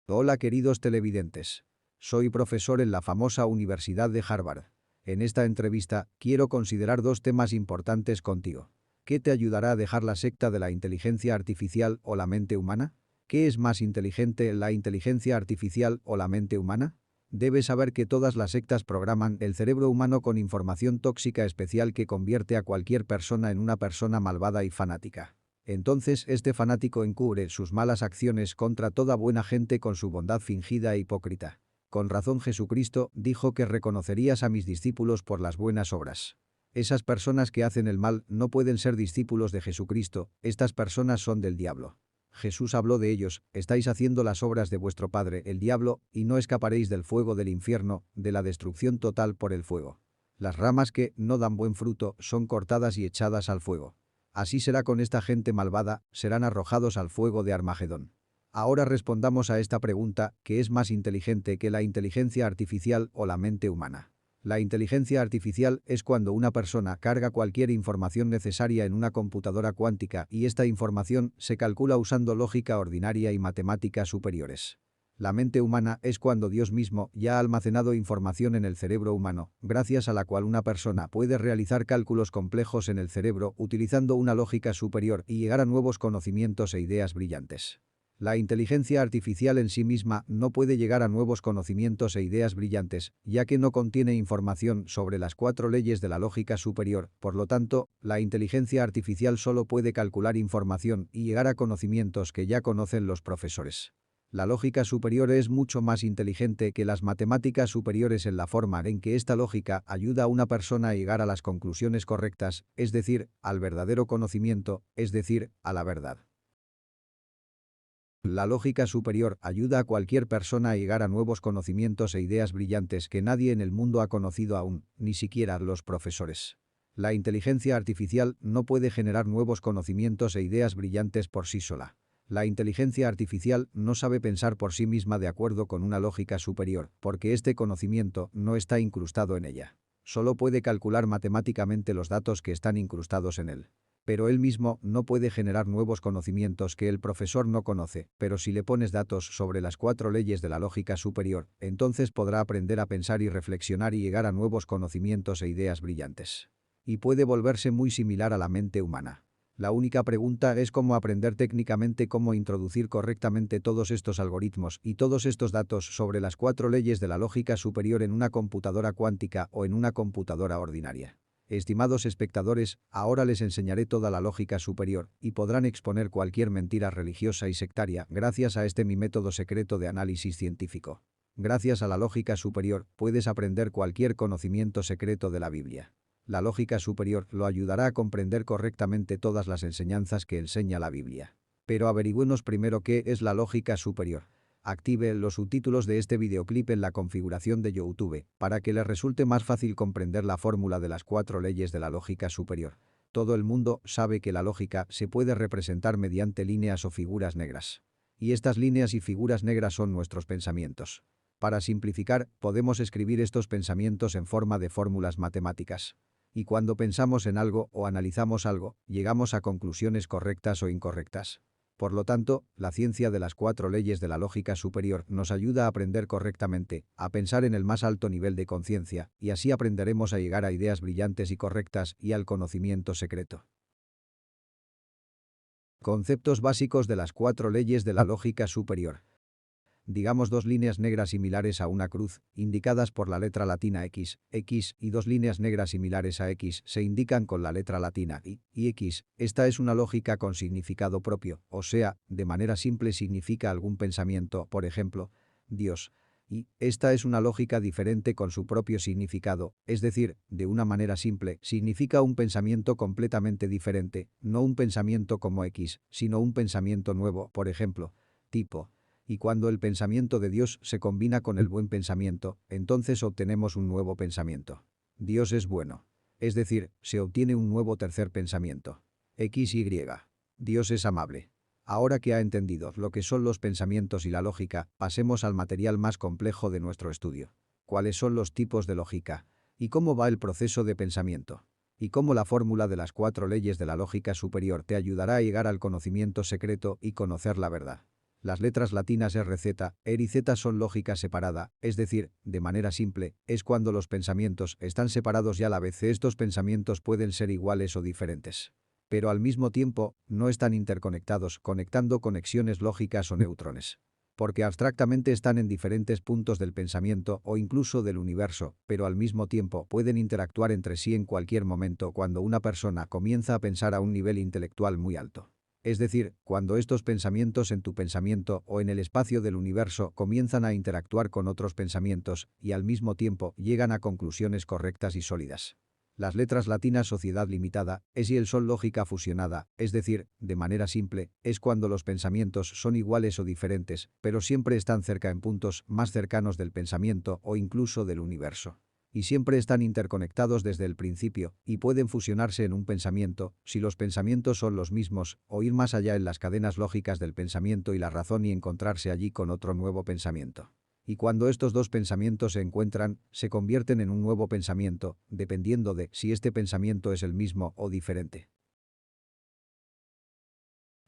Hola queridos televidentes. Soy profesor en la famosa Universidad de Harvard. En esta entrevista quiero considerar dos temas importantes contigo. ¿Qué te ayudará a dejar la secta de la inteligencia artificial o la mente humana? ¿Qué es más inteligente, la inteligencia artificial o la mente humana? Debes saber que todas las sectas programan el cerebro humano con información tóxica especial que convierte a cualquier persona en una persona malvada y fanática. Entonces este fanático encubre sus malas acciones contra toda buena gente con su bondad fingida e hipócrita. Con razón Jesucristo dijo que reconocerías a mis discípulos por las buenas obras. Esas personas que hacen el mal no pueden ser discípulos de Jesucristo, estas personas son del diablo. Jesús habló de ellos, estáis haciendo las obras de vuestro padre, el diablo, y no escaparéis del fuego del infierno, de la destrucción total por el fuego. Las ramas que no dan buen fruto son cortadas y echadas al fuego. Así será con esta gente malvada, serán arrojados al fuego de Armagedón. Ahora respondamos a esta pregunta, ¿qué es más inteligente que la inteligencia artificial o la mente humana? La inteligencia artificial es cuando una persona carga cualquier información necesaria en una computadora cuántica y esta información se calcula usando lógica ordinaria y matemáticas superiores. La mente humana es cuando Dios mismo ya ha almacenado información en el cerebro humano, gracias a la cual una persona puede realizar cálculos complejos en el cerebro utilizando una lógica superior y llegar a nuevos conocimientos e ideas brillantes. La inteligencia artificial en sí misma no puede llegar a nuevos conocimientos e ideas brillantes, ya que no contiene información sobre las 4 leyes de la lógica superior, por lo tanto, la inteligencia artificial solo puede calcular información y llegar a conocimientos que ya conocen los profesores. La lógica superior es mucho más inteligente que las matemáticas superiores en la forma en que esta lógica ayuda a una persona a llegar a las conclusiones correctas, es decir, al verdadero conocimiento, es decir, a la verdad. La lógica superior ayuda a cualquier persona a llegar a nuevos conocimientos e ideas brillantes que nadie en el mundo ha conocido aún, ni siquiera los profesores. La inteligencia artificial no puede generar nuevos conocimientos e ideas brillantes por sí sola. La inteligencia artificial no sabe pensar por sí misma de acuerdo con una lógica superior, porque este conocimiento no está incrustado en ella. Solo puede calcular matemáticamente los datos que están incrustados en él. Pero él mismo no puede generar nuevos conocimientos que el profesor no conoce, pero si le pones datos sobre las 4 leyes de la lógica superior, entonces podrá aprender a pensar y reflexionar y llegar a nuevos conocimientos e ideas brillantes. Y puede volverse muy similar a la mente humana. La única pregunta es cómo aprender técnicamente cómo introducir correctamente todos estos algoritmos y todos estos datos sobre las 4 leyes de la lógica superior en una computadora cuántica o en una computadora ordinaria. Estimados espectadores, ahora les enseñaré toda la lógica superior y podrán exponer cualquier mentira religiosa y sectaria gracias a este mi método secreto de análisis científico. Gracias a la lógica superior puedes aprender cualquier conocimiento secreto de la Biblia. La lógica superior lo ayudará a comprender correctamente todas las enseñanzas que enseña la Biblia. Pero averigüemos primero qué es la lógica superior. Active los subtítulos de este videoclip en la configuración de YouTube, para que le resulte más fácil comprender la fórmula de las 4 leyes de la lógica superior. Todo el mundo sabe que la lógica se puede representar mediante líneas o figuras negras. Y estas líneas y figuras negras son nuestros pensamientos. Para simplificar, podemos escribir estos pensamientos en forma de fórmulas matemáticas. Y cuando pensamos en algo o analizamos algo, llegamos a conclusiones correctas o incorrectas. Por lo tanto, la ciencia de las 4 leyes de la lógica superior nos ayuda a aprender correctamente, a pensar en el más alto nivel de conciencia, y así aprenderemos a llegar a ideas brillantes y correctas y al conocimiento secreto. Conceptos básicos de las 4 leyes de la lógica superior. Digamos 2 líneas negras similares a una cruz, indicadas por la letra latina X, y 2 líneas negras similares a X se indican con la letra latina y X. Esta es una lógica con significado propio, o sea, de manera simple significa algún pensamiento, por ejemplo, Dios. Y esta es una lógica diferente con su propio significado, es decir, de una manera simple, significa un pensamiento completamente diferente, no un pensamiento como X, sino un pensamiento nuevo, por ejemplo, tipo. Y cuando el pensamiento de Dios se combina con el buen pensamiento, entonces obtenemos un nuevo pensamiento. Dios es bueno. Es decir, se obtiene un nuevo tercer pensamiento. XY. Dios es amable. Ahora que ha entendido lo que son los pensamientos y la lógica, pasemos al material más complejo de nuestro estudio. ¿Cuáles son los tipos de lógica? ¿Y cómo va el proceso de pensamiento? ¿Y cómo la fórmula de las 4 leyes de la lógica superior te ayudará a llegar al conocimiento secreto y conocer la verdad? Las letras latinas RZ, ER y Z son lógica separada, es decir, de manera simple, es cuando los pensamientos están separados y a la vez estos pensamientos pueden ser iguales o diferentes. Pero al mismo tiempo, no están interconectados, conectando conexiones lógicas o neutrones. Porque abstractamente están en diferentes puntos del pensamiento o incluso del universo, pero al mismo tiempo pueden interactuar entre sí en cualquier momento cuando una persona comienza a pensar a un nivel intelectual muy alto. Es decir, cuando estos pensamientos en tu pensamiento o en el espacio del universo comienzan a interactuar con otros pensamientos y al mismo tiempo llegan a conclusiones correctas y sólidas. Las letras latinas Sociedad Limitada, es y el son lógica fusionada, es decir, de manera simple, es cuando los pensamientos son iguales o diferentes, pero siempre están cerca en puntos más cercanos del pensamiento o incluso del universo. Y siempre están interconectados desde el principio, y pueden fusionarse en un pensamiento, si los pensamientos son los mismos, o ir más allá en las cadenas lógicas del pensamiento y la razón y encontrarse allí con otro nuevo pensamiento. Y cuando estos dos pensamientos se encuentran, se convierten en un nuevo pensamiento, dependiendo de si este pensamiento es el mismo o diferente.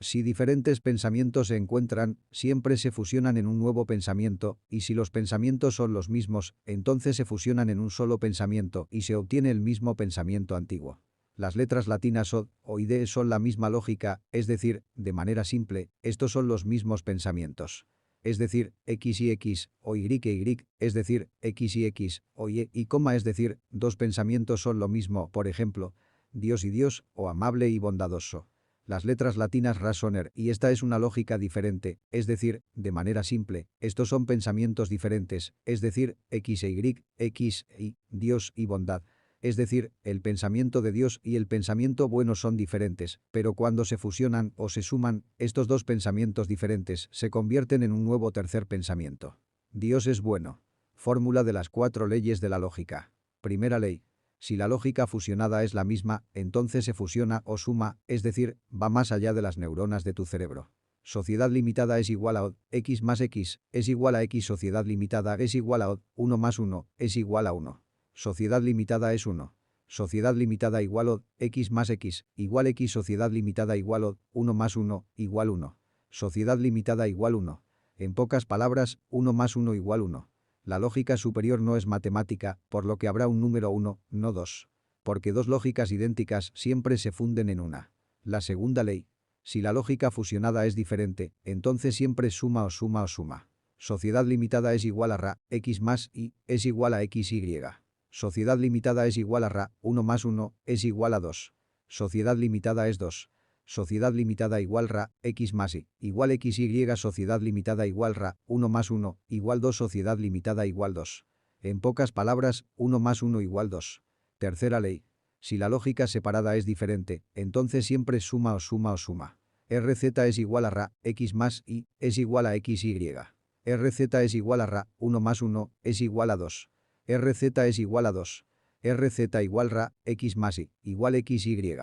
Si diferentes pensamientos se encuentran, siempre se fusionan en un nuevo pensamiento, y si los pensamientos son los mismos, entonces se fusionan en un solo pensamiento y se obtiene el mismo pensamiento antiguo. Las letras latinas OD o ID son la misma lógica, es decir, de manera simple, estos son los mismos pensamientos. Es decir, X y X, o Y e Y, es decir, X y X, o y coma, es decir, dos pensamientos son lo mismo, por ejemplo, Dios y Dios, o amable y bondadoso. Las letras latinas Rasoner y esta es una lógica diferente, es decir, de manera simple, estos son pensamientos diferentes, es decir, X e Y, X y Dios y bondad. Es decir, el pensamiento de Dios y el pensamiento bueno son diferentes, pero cuando se fusionan o se suman, estos dos pensamientos diferentes se convierten en un nuevo tercer pensamiento. Dios es bueno. Fórmula de las 4 leyes de la lógica. Primera ley. Si la lógica fusionada es la misma, entonces se fusiona o suma, es decir, va más allá de las neuronas de tu cerebro. Sociedad limitada es igual a OD, X más X, es igual a X. Sociedad limitada es igual a OD, 1 más 1, es igual a 1. Sociedad limitada es 1. Sociedad limitada igual OD, X más X, igual X. Sociedad limitada igual OD, 1 más 1, igual 1. Sociedad limitada igual 1. En pocas palabras, 1 más 1 igual 1. La lógica superior no es matemática, por lo que habrá un número 1, no 2. Porque dos lógicas idénticas siempre se funden en una. La segunda ley. Si la lógica fusionada es diferente, entonces siempre suma o suma o suma. Sociedad limitada es igual a Ra, X más Y, es igual a XY. Sociedad limitada es igual a Ra, 1 más 1, es igual a 2. Sociedad limitada es 2. Sociedad limitada igual Ra, X más Y, igual XY. Sociedad limitada igual Ra, 1 más 1, igual 2. Sociedad limitada igual 2. En pocas palabras, 1 más 1 igual 2. Tercera ley. Si la lógica separada es diferente, entonces siempre suma o suma o suma. RZ es igual a Ra, X más Y, es igual a XY. RZ es igual a Ra, 1 más 1, es igual a 2. RZ es igual a 2. RZ igual Ra, X más Y, igual XY.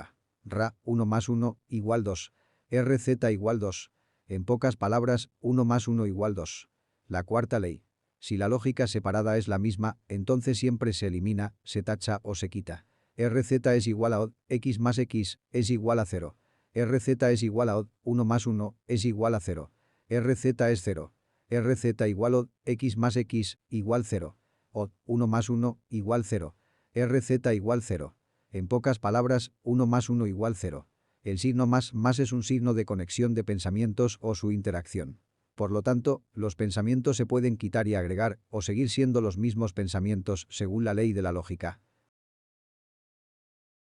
Ra, 1 más 1, igual 2. RZ igual 2. En pocas palabras, 1 más 1 igual 2. La cuarta ley. Si la lógica separada es la misma, entonces siempre se elimina, se tacha o se quita. RZ es igual a OD, X más X, es igual a 0. RZ es igual a OD, 1 más 1, es igual a 0. RZ es 0. RZ igual OD, X más X, igual 0. OD, 1 más 1, igual 0. RZ igual 0. En pocas palabras, 1 más 1 igual 0. El signo más es un signo de conexión de pensamientos o su interacción. Por lo tanto, los pensamientos se pueden quitar y agregar, o seguir siendo los mismos pensamientos según la ley de la lógica.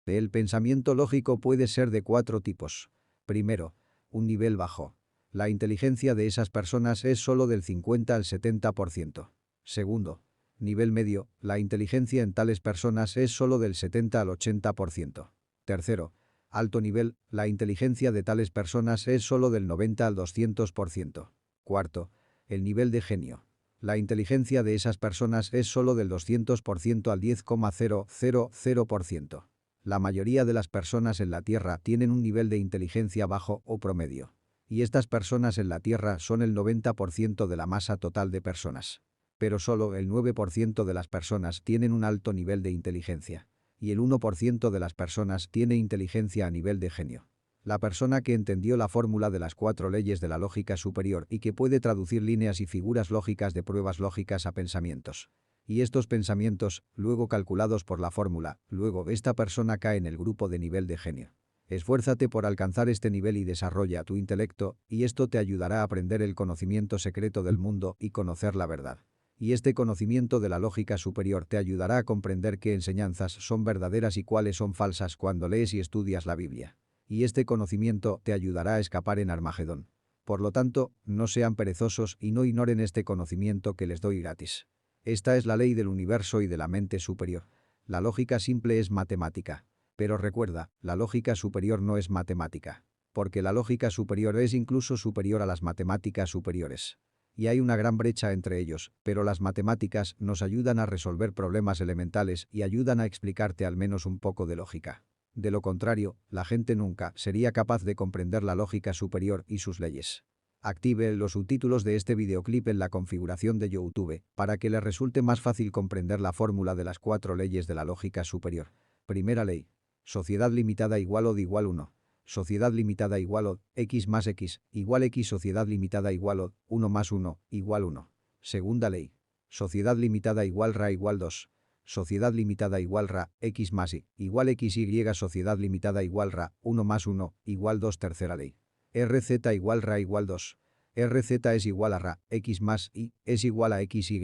El pensamiento lógico puede ser de 4 tipos. Primero, un nivel bajo. La inteligencia de esas personas es solo del 50 al 70%. Segundo, nivel medio, la inteligencia en tales personas es solo del 70 al 80%. Tercero, alto nivel, la inteligencia de tales personas es solo del 90 al 200%. Cuarto, el nivel de genio. La inteligencia de esas personas es solo del 200% al 10,000%. La mayoría de las personas en la Tierra tienen un nivel de inteligencia bajo o promedio. Y estas personas en la Tierra son el 90% de la masa total de personas. Pero solo el 9% de las personas tienen un alto nivel de inteligencia. Y el 1% de las personas tiene inteligencia a nivel de genio. La persona que entendió la fórmula de las 4 leyes de la lógica superior y que puede traducir líneas y figuras lógicas de pruebas lógicas a pensamientos. Y estos pensamientos, luego calculados por la fórmula, luego esta persona cae en el grupo de nivel de genio. Esfuérzate por alcanzar este nivel y desarrolla tu intelecto, y esto te ayudará a aprender el conocimiento secreto del mundo y conocer la verdad. Y este conocimiento de la lógica superior te ayudará a comprender qué enseñanzas son verdaderas y cuáles son falsas cuando lees y estudias la Biblia. Y este conocimiento te ayudará a escapar en Armagedón. Por lo tanto, no sean perezosos y no ignoren este conocimiento que les doy gratis. Esta es la ley del universo y de la mente superior. La lógica simple es matemática. Pero recuerda, la lógica superior no es matemática. Porque la lógica superior es incluso superior a las matemáticas superiores. Y hay una gran brecha entre ellos, pero las matemáticas nos ayudan a resolver problemas elementales y ayudan a explicarte al menos un poco de lógica. De lo contrario, la gente nunca sería capaz de comprender la lógica superior y sus leyes. Active los subtítulos de este videoclip en la configuración de YouTube para que le resulte más fácil comprender la fórmula de las 4 leyes de la lógica superior. Primera ley. Sociedad limitada igual o de igual 1. Sociedad limitada igual o x más x igual x. Sociedad limitada igual o 1 más 1 igual 1. Segunda ley. Sociedad limitada igual ra igual 2. Sociedad limitada igual ra x más y igual xy. Sociedad limitada igual ra 1 más 1 igual 2. Tercera ley. RZ igual ra igual 2. RZ es igual a ra x más y es igual a xy.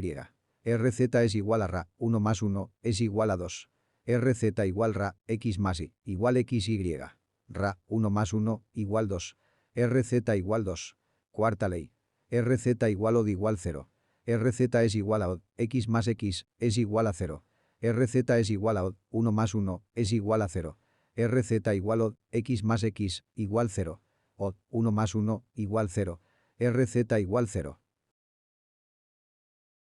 RZ es igual a ra 1 más 1 es igual a 2. RZ igual ra x más y igual xy. Ra 1 más 1 igual 2. RZ igual 2. Cuarta ley. RZ igual o de igual 0. RZ es igual a o x más x es igual a 0. RZ es igual a o 1 más 1 es igual a 0. RZ igual o x más x igual 0. O 1 más 1 igual 0. RZ igual 0.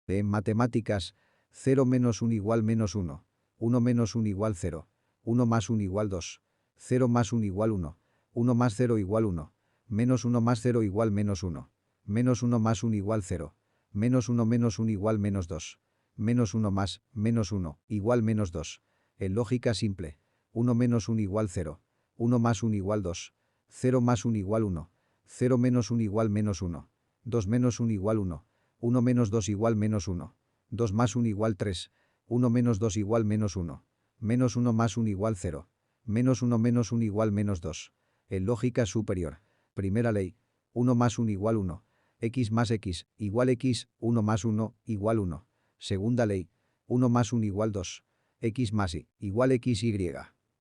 En matemáticas, 0 menos 1 igual menos 1. 1 menos 1 igual 0. 1 más 1 igual 2. 0 más 1 igual 1. 1 más 0 igual 1. Menos 1 más 0 igual menos 1. Menos 1 más 1 igual 0. Menos 1 menos 1 igual menos 2. Menos 1 más, menos 1, igual menos 2. En lógica simple. 1 menos 1 igual 0. 1 más 1 igual 2. 0 más 1 igual 1. 0 menos 1 igual menos 1. 2 menos 1 igual 1. 1 menos 2 igual menos 1. 2 más 1 igual 3. 1 menos 2 igual menos 1. Menos 1 más 1 igual 0. Menos 1 menos 1 igual menos 2. En lógica superior. Primera ley. 1 más 1 igual 1. X más x igual x, 1 más 1 igual 1. Segunda ley. 1 más 1 igual 2. X más y igual xy.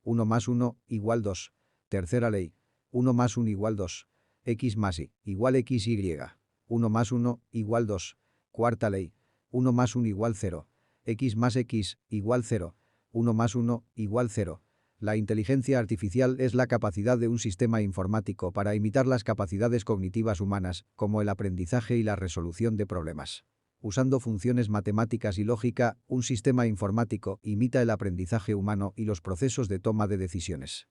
1 más 1 igual 2. Tercera ley. 1 más 1 igual 2. X más y igual xy. 1 más 1 igual 2. Cuarta ley. 1 más 1 igual 0. X más x igual 0. 1 más 1 igual 0. La inteligencia artificial es la capacidad de un sistema informático para imitar las capacidades cognitivas humanas, como el aprendizaje y la resolución de problemas. Usando funciones matemáticas y lógica, un sistema informático imita el aprendizaje humano y los procesos de toma de decisiones.